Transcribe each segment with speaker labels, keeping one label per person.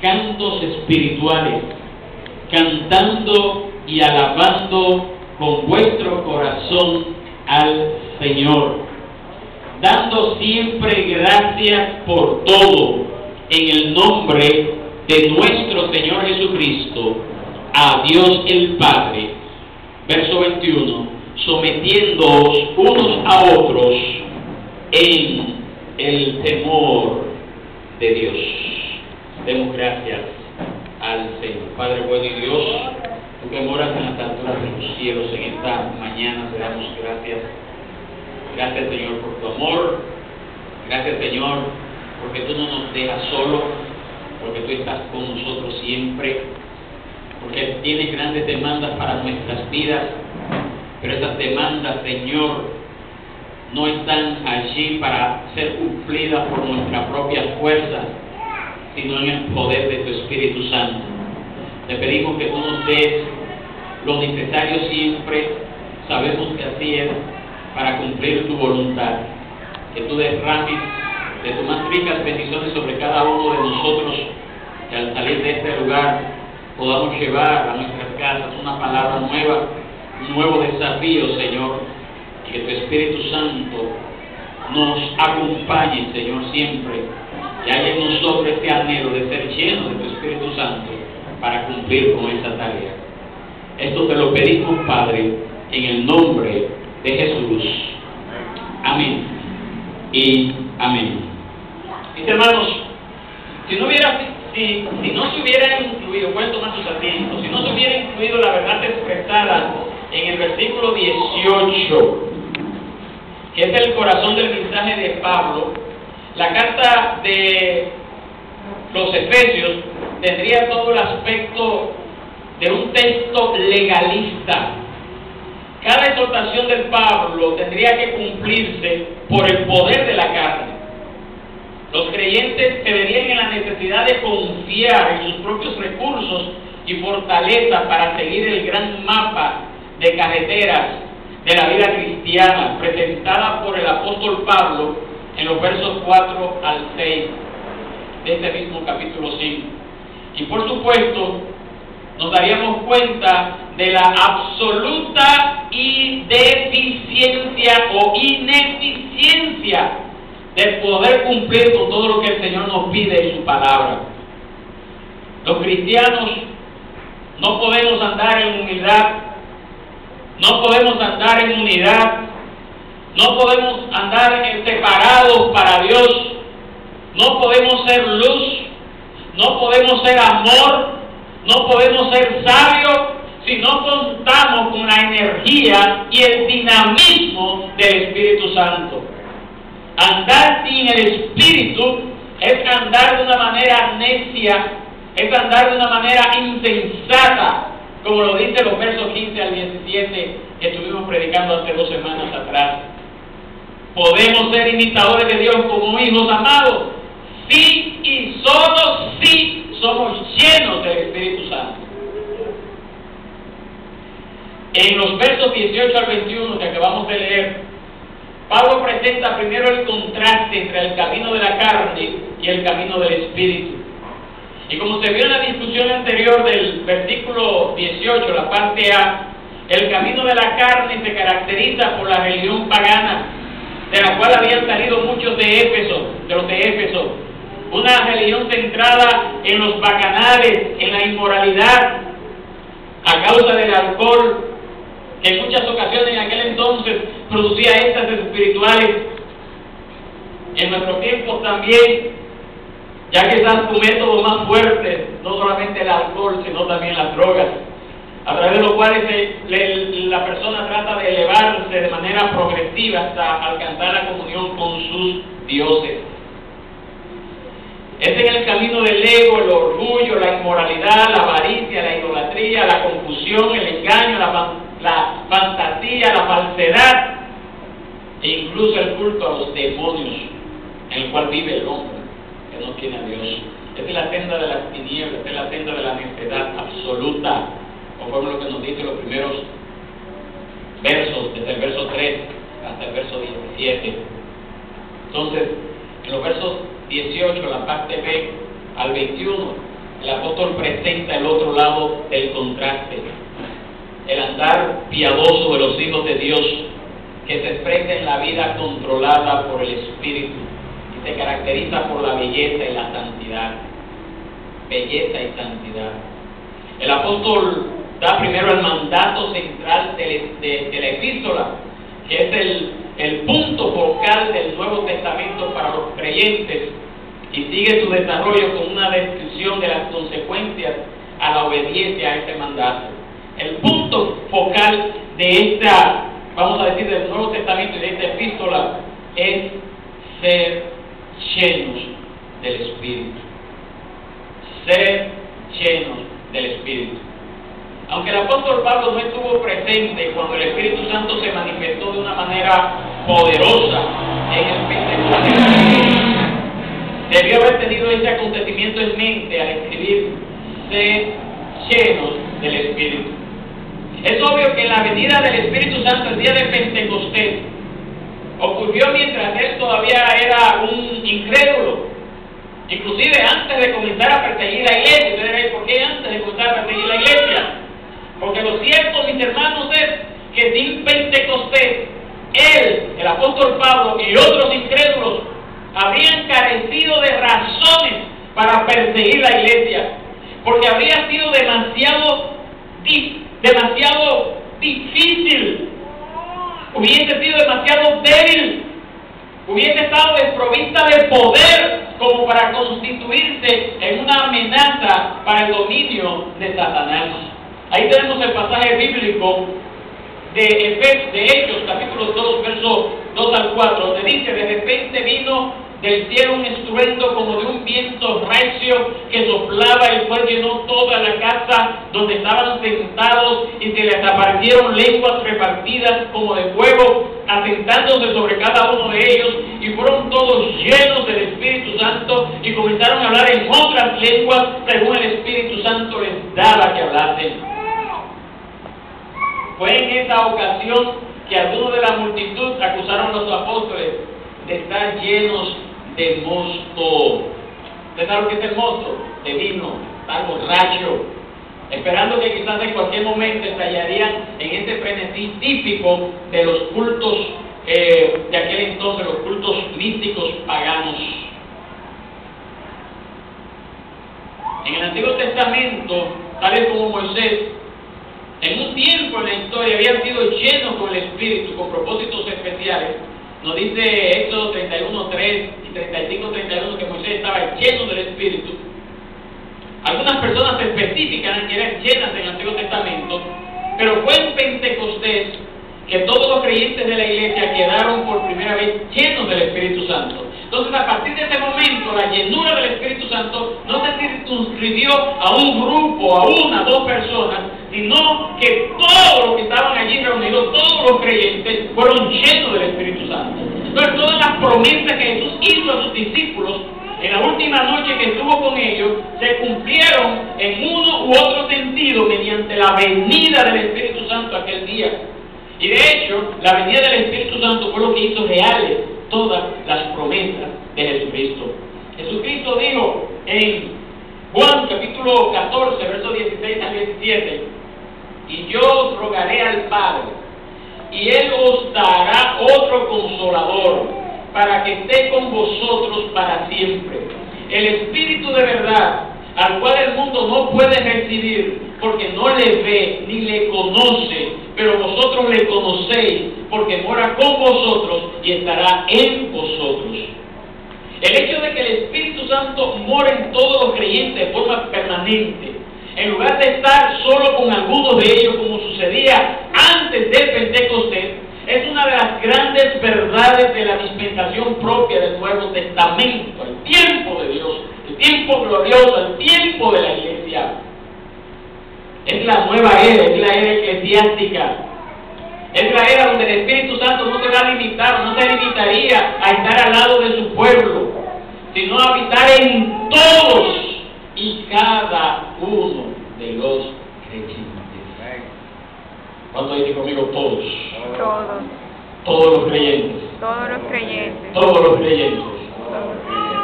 Speaker 1: cantos espirituales, cantando y alabando con vuestro corazón al Señor, dando siempre gracias por todo en el nombre de nuestro Señor Jesucristo, a Dios el Padre. Verso 21, sometiéndoos unos a otros en el temor de Dios. Demos gracias al Señor. Padre bueno y Dios, tú que moras en las alturas de los cielos, en esta mañana te damos gracias. Gracias, Señor, por tu amor. Gracias, Señor, porque tú no nos dejas solos, porque tú estás con nosotros siempre, porque tienes grandes demandas para nuestras vidas, pero esas demandas, Señor, no están allí para ser cumplidas por nuestra propia fuerza, sino en el poder de tu Espíritu Santo. Te pedimos que tú nos des lo necesario siempre, sabemos que así es, para cumplir tu voluntad, que tú derrames de tus más ricas bendiciones sobre cada uno de nosotros, que al salir de este lugar podamos llevar a nuestras casas una palabra nueva, un nuevo desafío, Señor, y que tu Espíritu Santo nos acompañe, Señor, siempre, que haya en nosotros este anhelo de ser lleno de tu Espíritu Santo para cumplir con esa tarea. Esto te lo pedimos, Padre, en el nombre de Jesús. Amén y amén. Mis hermanos, si no se hubiera incluido, pueden tomar sus asientos, si no se hubiera incluido la verdad expresada en el versículo 18, que es el corazón del mensaje de Pablo, la carta de los Efesios tendría todo el aspecto de un texto legalista. Cada exhortación del Pablo tendría que cumplirse por el poder de la carne. Los creyentes se verían en la necesidad de confiar en sus propios recursos y fortaleza para seguir el gran mapa de carreteras de la vida cristiana presentada por el apóstol Pablo en los versos 4 al 6 de este mismo capítulo 5. Y por supuesto, nos daríamos cuenta de la absoluta deficiencia o ineficiencia de poder cumplir con todo lo que el Señor nos pide en su palabra. Los cristianos no podemos andar en humildad, no podemos andar en unidad, no podemos andar separados para Dios, no podemos ser luz, no podemos ser amor, no podemos ser sabios si no contamos con la energía y el dinamismo del Espíritu Santo. Andar sin el Espíritu es andar de una manera necia, es andar de una manera insensata, como lo dice los versos 15 al 17 que estuvimos predicando hace 2 semanas atrás. Podemos ser imitadores de Dios como hijos amados, sí y solo sí somos llenos del Espíritu Santo. En los versos 18 al 21 que acabamos de leer, Pablo presenta primero el contraste entre el camino de la carne y el camino del Espíritu. Y como se vio en la discusión anterior del versículo 18, la parte A, el camino de la carne se caracteriza por la religión pagana, de la cual habían salido muchos de los de Éfeso. Una religión centrada en los bacanales, en la inmoralidad, a causa del alcohol, que en muchas ocasiones en aquel entonces producía éxtasis espirituales. En nuestros tiempos también, ya que están su método más fuerte, no solamente el alcohol, sino también las drogas, a través de los cuales la persona trata de elevarse de manera progresiva hasta alcanzar la comunión con sus dioses. Es en el camino del ego, el orgullo, la inmoralidad, la avaricia, la idolatría, la confusión, el engaño, la fantasía, la falsedad e incluso el culto a los demonios en el cual vive el hombre que no tiene a Dios. Esta es la senda de las tinieblas, esta es la senda de la necedad absoluta, conforme lo que nos dice los primeros versos, desde el verso 3 hasta el verso 17. Entonces, en los versos 18, la parte B al 21, el apóstol presenta el otro lado del contraste, el andar piadoso de los hijos de Dios, que se expresa en la vida controlada por el Espíritu y se caracteriza por la belleza y la santidad. Belleza y santidad. El apóstol da primero el mandato central de la epístola, que es el punto focal del Nuevo Testamento para los creyentes, y sigue su desarrollo con una descripción de las consecuencias a la obediencia a este mandato. El punto focal de esta, vamos a decir, del Nuevo Testamento y de esta epístola es ser llenos del Espíritu. Ser llenos del Espíritu. Aunque el apóstol Pablo no estuvo presente cuando el Espíritu Santo se manifestó de una manera poderosa en el Pentecostés, debió haber tenido ese acontecimiento en mente al escribir ser llenos del Espíritu. Es obvio que la venida del Espíritu Santo el día de Pentecostés ocurrió mientras él todavía era un incrédulo. Inclusive antes de comenzar a perseguir la iglesia. Ustedes dirán, ¿por qué antes de comenzar a perseguir la iglesia? Porque lo cierto, mis hermanos, es que sin Pentecostés, él, el apóstol Pablo y otros incrédulos habrían carecido de razones para perseguir la iglesia, porque habría sido demasiado difícil, hubiese sido demasiado débil, hubiese estado desprovista de poder como para constituirse en una amenaza para el dominio de Satanás. Ahí tenemos el pasaje bíblico de Hechos, capítulo 2, versos 2 al 4, donde dice: de repente vino del cielo un estruendo como de un viento recio que soplaba, el cual llenó toda la casa donde estaban sentados, y se les aparecieron lenguas repartidas como de fuego, asentándose sobre cada uno de ellos, y fueron todos llenos del Espíritu Santo, y comenzaron a hablar en otras lenguas según el Espíritu Santo les daba que hablasen. Fue en esa ocasión que algunos de la multitud acusaron a los apóstoles de estar llenos de mosto. ¿Usted sabe lo que es el mosto? De vino, estar borracho, esperando que quizás en cualquier momento estallarían en ese frenesí típico de los cultos de aquel entonces, los cultos místicos paganos. En el Antiguo Testamento, tal como Moisés, en un tiempo en la historia habían sido llenos con el Espíritu, con propósitos especiales. Nos dice Éxodo 31:3 y 35:31 que Moisés estaba lleno del Espíritu. Algunas personas específicas que eran llenas en el Antiguo Testamento, pero fue en Pentecostés que todos los creyentes de la iglesia quedaron por primera vez llenos del Espíritu Santo. Entonces, a partir de ese momento, la llenura del Espíritu Santo no se circunscribió a un grupo, a una, dos personas, sino que todos los que estaban allí reunidos, todos los creyentes, fueron llenos del Espíritu Santo. Entonces, todas las promesas que Jesús hizo a sus discípulos en la última noche que estuvo con ellos, se cumplieron en uno u otro sentido mediante la venida del Espíritu Santo aquel día. Y de hecho, la venida del Espíritu Santo fue lo que hizo reales todas las promesas de Jesucristo. Jesucristo dijo en Juan capítulo 14, versos 16 al 17: y yo os rogaré al Padre, y Él os dará otro consolador, para que esté con vosotros para siempre, el Espíritu de verdad, al cual el mundo no puede recibir, porque no le ve ni le conoce, pero vosotros le conocéis, porque mora con vosotros y estará en vosotros. El hecho de que el Espíritu Santo mora en todos los creyentes de forma permanente, en lugar de estar solo con algunos de ellos como sucedía antes del Pentecostés, es una de las grandes verdades de la dispensación propia del Nuevo Testamento, el tiempo de Dios, el tiempo glorioso, el tiempo de la iglesia. Es la nueva era, es la era eclesiástica. Es la era donde el Espíritu Santo no se va a limitar, no se limitaría a estar al lado de su pueblo, sino a habitar en todos y cada uno de los creyentes. ¿Cuánto dice conmigo? Todos.
Speaker 2: Todos.
Speaker 1: Todos los creyentes.
Speaker 2: Todos los creyentes.
Speaker 1: Todos los creyentes.
Speaker 2: Todos los creyentes.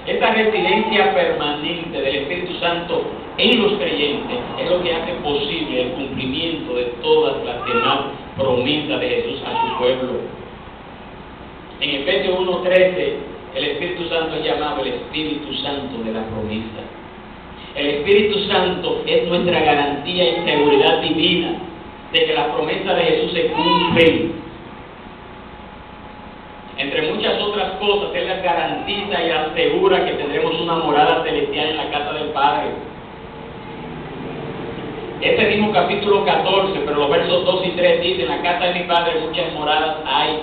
Speaker 1: Esta residencia permanente del Espíritu Santo en los creyentes es lo que hace posible el cumplimiento de todas las demás promesas de Jesús a su pueblo. En Efesios 1:13, el Espíritu Santo es llamado el Espíritu Santo de la promesa. El Espíritu Santo es nuestra garantía y seguridad divina de que las promesas de Jesús se cumplen. Entre muchas otras cosas, Él les garantiza y asegura que tendremos una morada celestial en la casa del Padre. Este mismo capítulo 14, pero los versos 2 y 3 dicen: en la casa de mi Padre muchas moradas hay.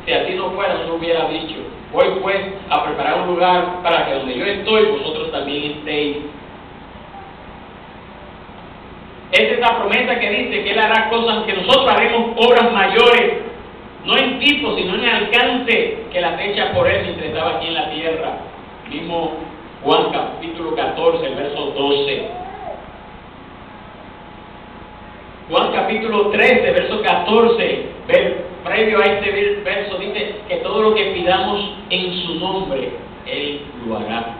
Speaker 1: Si así no fuera, no lo hubiera dicho. Voy pues a preparar un lugar para que donde yo estoy, vosotros también estéis. Es esa promesa que dice que Él hará cosas, que nosotros haremos obras mayores, no en tipo, sino en alcance, que las hechas por Él mientras estaba aquí en la tierra. Mismo Juan capítulo 14, el verso 12. Juan capítulo 13, verso 14, previo a este verso, dice que todo lo que pidamos en su nombre, Él lo hará.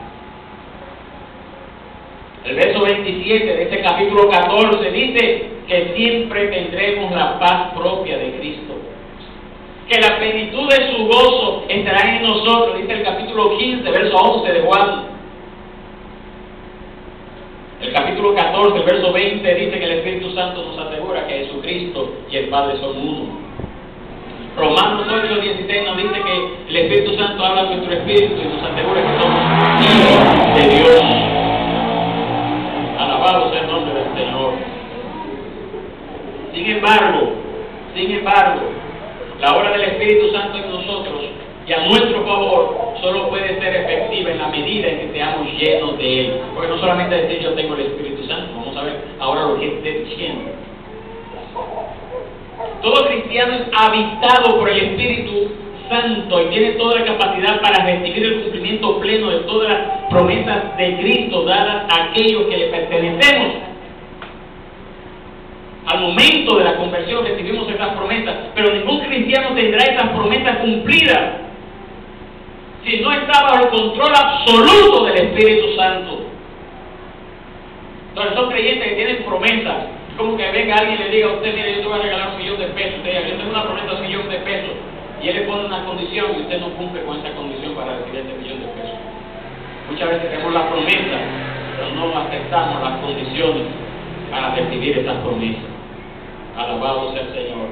Speaker 1: El verso 27 de este capítulo 14 dice que siempre tendremos la paz propia de Cristo, que la plenitud de su gozo estará en nosotros, dice el capítulo 15, verso 11 de Juan. El capítulo 14, el verso 20 dice que el Espíritu Santo nos asegura que Jesucristo y el Padre son uno. Romanos 8:16 nos dice que el Espíritu Santo habla a nuestro espíritu y nos asegura que somos hijos de Dios. Alabado sea el nombre del Señor. Sin embargo, la obra del Espíritu Santo en nosotros y a nuestro favor solo puede ser efectiva en la medida en que seamos llenos de Él. Porque no solamente decir yo tengo el Espíritu Santo, vamos a ver ahora lo que esté diciendo. Todo cristiano es habitado por el Espíritu Santo y tiene toda la capacidad para recibir el cumplimiento pleno de todas las promesas de Cristo dadas a aquellos que le pertenecemos. Al momento de la conversión recibimos esas promesas, pero ningún cristiano tendrá esas promesas cumplidas si no está bajo el control absoluto del Espíritu Santo. Entonces son creyentes que tienen promesas. Es como que venga alguien y le diga a usted: mire, yo te voy a regalar $1.000.000 de pesos. Usted diga: yo tengo una promesa de $1.000.000 de pesos. Y él le pone una condición y usted no cumple con esa condición para recibir ese $1.000.000 de pesos. Muchas veces tenemos la promesa, pero no aceptamos las condiciones para recibir esas promesas. Alabado sea el Señor.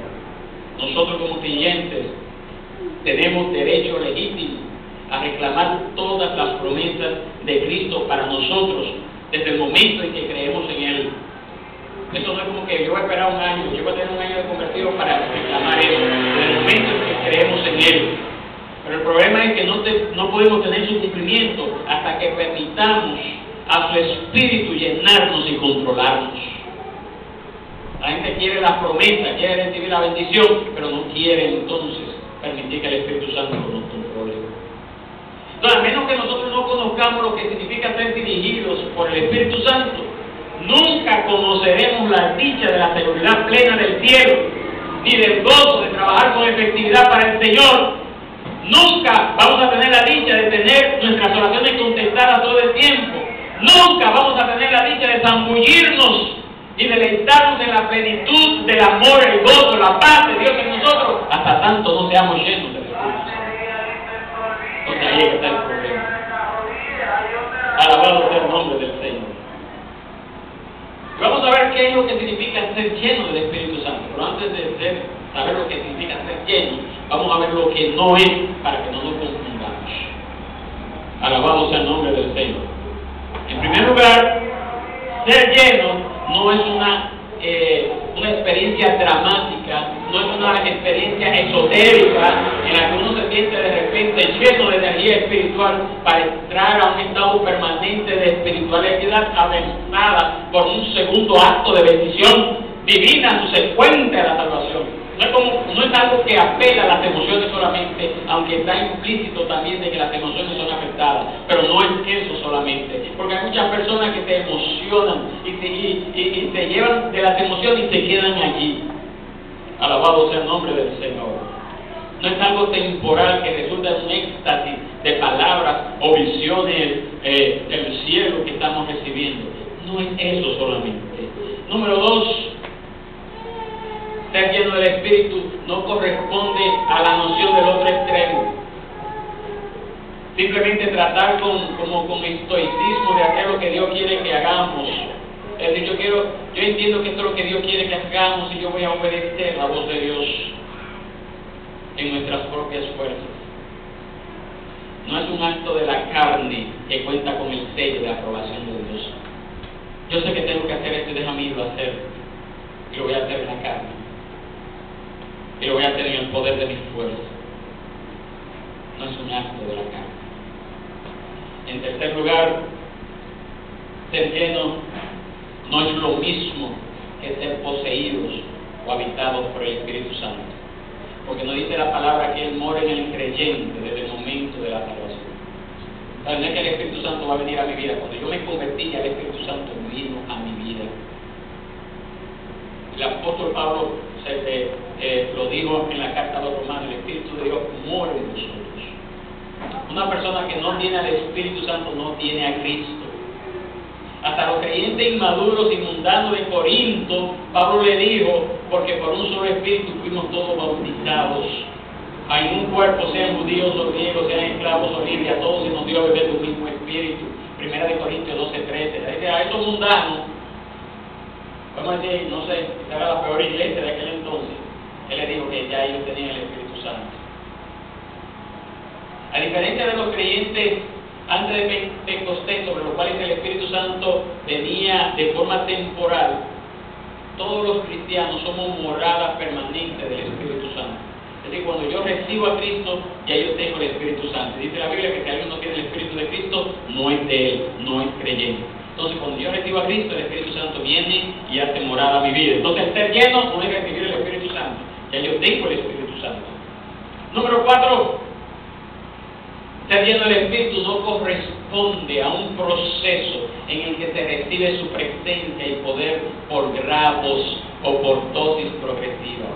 Speaker 1: Nosotros como creyentes tenemos derecho legítimo a reclamar todas las promesas de Cristo para nosotros desde el momento en que creemos en Él. Eso no es como que yo voy a esperar un año, yo voy a tener un año de convertido para reclamar eso, desde el momento en que creemos en Él. Pero el problema es que no podemos tener su cumplimiento hasta que permitamos a su Espíritu llenarnos y controlarnos. La gente quiere la promesa, quiere recibir la bendición, pero no quiere entonces permitir que el Espíritu Santo nos controle. Entonces, a menos que nosotros no conozcamos lo que significa ser dirigidos por el Espíritu Santo, nunca conoceremos la dicha de la seguridad plena del cielo, ni del gozo de trabajar con efectividad para el Señor. Nunca vamos a tener la dicha de tener nuestras oraciones contestadas todo el tiempo. Nunca vamos a tener la dicha de zambullirnos y deleitarnos en la plenitud del amor, el gozo, la paz de Dios en nosotros, hasta tanto no seamos llenos del Espíritu Santo. Entonces ahí está el problema. Alabado sea el nombre del Señor. Y vamos a ver qué es lo que significa ser lleno del Espíritu Santo. Pero antes de saber lo que significa ser lleno, vamos a ver lo que no es, para que no nos confundamos. Alabado sea el nombre del Señor. En primer lugar, ser lleno no es una experiencia dramática, no es una experiencia esotérica en la que uno se siente de repente lleno de energía espiritual para entrar a un estado permanente de espiritualidad avanzada por un segundo acto de bendición divina subsecuente a la salvación. No es algo que apela a las emociones solamente, aunque está implícito también de que las emociones son afectadas, pero no es eso solamente, porque hay muchas personas que se emocionan y se llevan de las emociones y se quedan allí. Alabado sea el nombre del Señor. No es algo temporal que resulta en un éxtasis de palabras o visiones del cielo que estamos recibiendo. viviendo. No es eso solamente. Número 2, ser lleno del Espíritu no corresponde a la noción del otro extremo. Simplemente tratar con estoicismo de hacer lo que Dios quiere que hagamos. Es decir, yo entiendo que esto es lo que Dios quiere que hagamos y yo voy a obedecer la voz de Dios en nuestras propias fuerzas. No es un acto de la carne que cuenta con el sello de aprobación de Dios. Yo sé que tengo que hacer esto y déjame irlo a hacer. Y lo voy a hacer en la carne. Y lo voy a hacer en el poder de mis fuerzas. No es un acto de la carne. En tercer lugar, ser lleno no es lo mismo que ser poseídos o habitados por el Espíritu Santo. Porque nos dice la palabra que Él mora en el creyente desde el momento de la salvación. No es que el Espíritu Santo va a venir a mi vida. Cuando yo me convertí, ya el Espíritu Santo vino a mi vida. El apóstol Pablo lo dijo en la carta a los Romanos: el Espíritu de Dios mora en nosotros. Una persona que no tiene al Espíritu Santo no tiene a Cristo. Hasta los creyentes inmaduros y mundanos de Corinto, Pablo le dijo: porque por un solo Espíritu fuimos todos bautizados en un cuerpo, sean judíos o griegos, sean esclavos o libres, a todos se nos dio a beber del mismo Espíritu. 1 Corintios 12:13. A esos mundanos, vamos a decir, no sé, era la peor iglesia de aquel entonces, él le dijo que ya ellos tenían el Espíritu Santo. A diferencia de los creyentes antes de Pentecostés, sobre los cuales el Espíritu Santo venía de forma temporal, todos los cristianos somos morada permanente del Espíritu Santo. Es decir, cuando yo recibo a Cristo, ya yo tengo el Espíritu Santo. Dice la Biblia que si alguien no tiene el Espíritu de Cristo, no es de Él, no es creyente. Entonces, cuando yo recibo a Cristo, el Espíritu Santo viene y hace morada a mi vida. Entonces, ser lleno no es recibir el Espíritu Santo, ya yo tengo el Espíritu Santo. Número 4, ser lleno del Espíritu no corresponde a un proceso en el que se recibe su presencia y poder por grados o por dosis progresivas.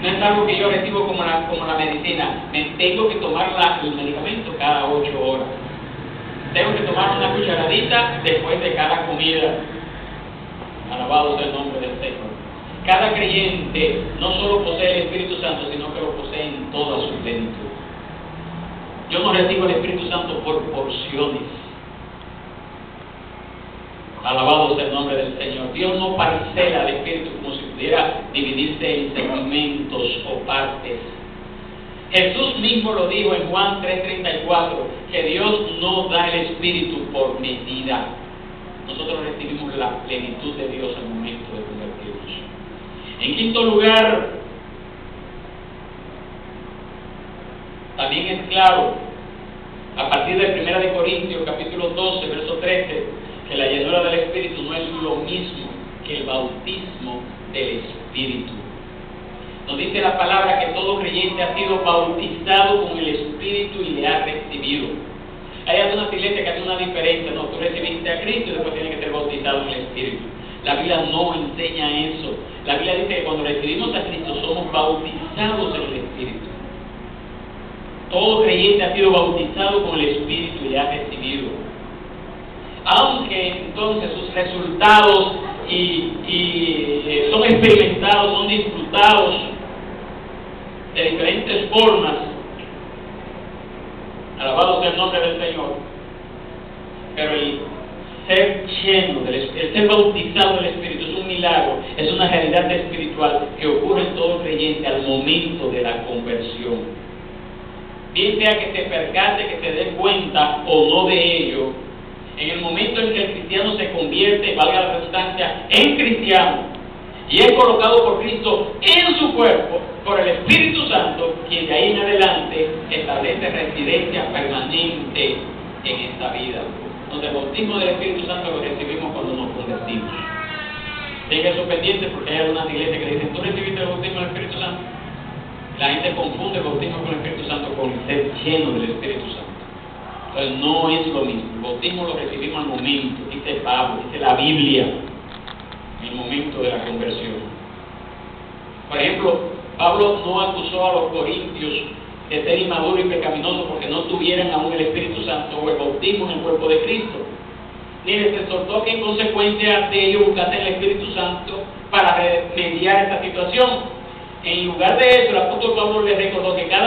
Speaker 1: No es algo que yo recibo como la medicina. Me tengo que tomar el medicamento cada 8 horas. Tengo que tomar una cucharadita después de cada comida. Alabado sea el nombre del Señor. Cada creyente no solo posee el Espíritu Santo, sino que lo posee en toda su plenitud. Yo no recibo el Espíritu Santo por porciones. Alabado sea el nombre del Señor. Dios no parcela el Espíritu como si pudiera dividirse en segmentos o partes. Jesús mismo lo dijo en Juan 3:34, que Dios no da el Espíritu por medida. Nosotros recibimos la plenitud de Dios al momento de convertirnos. En quinto lugar, también es claro, a partir de 1 Corintios capítulo 12, verso 13, que la llenura del Espíritu no es lo mismo que el bautismo del Espíritu. Nos dice la palabra que todo creyente ha sido bautizado con el Espíritu y le ha recibido. Hay algunas iglesias que hacen una diferencia. No, tú recibiste a Cristo y después tienes que ser bautizado en el Espíritu. La Biblia no enseña eso. La Biblia dice que cuando recibimos a Cristo somos bautizados en el Espíritu. Todo creyente ha sido bautizado con el Espíritu y le ha recibido. Aunque entonces sus resultados son experimentados, son disfrutados de diferentes formas. Alabado sea el nombre del Señor. Pero el ser lleno el ser bautizado del Espíritu es un milagro, es una realidad espiritual que ocurre en todo creyente al momento de la conversión. Bien sea que se percate, que se dé cuenta o no de ello, en el momento en que el cristiano se convierte, valga la redundancia, en cristiano, y es colocado por Cristo en su cuerpo, por el Espíritu Santo, quien de ahí en adelante establece residencia permanente en esta vida. Entonces, el bautismo del Espíritu Santo lo recibimos cuando nos convertimos. Tenga eso pendiente porque hay algunas iglesias que dicen: ¿tú recibiste el bautismo del Espíritu Santo? La gente confunde el bautismo con el Espíritu Santo con el ser lleno del Espíritu Santo. Entonces, no es lo mismo. El bautismo lo recibimos al momento, dice Pablo, dice la Biblia, en el momento de la conversión. Por ejemplo, Pablo no acusó a los corintios de ser inmaduros y pecaminosos porque no tuvieran aún el Espíritu Santo o el bautismo bautismo en el cuerpo de Cristo. Ni les exhortó que en consecuencia de ello buscasen el Espíritu Santo para remediar esta situación. En lugar de eso, el apóstol Pablo les recordó que cada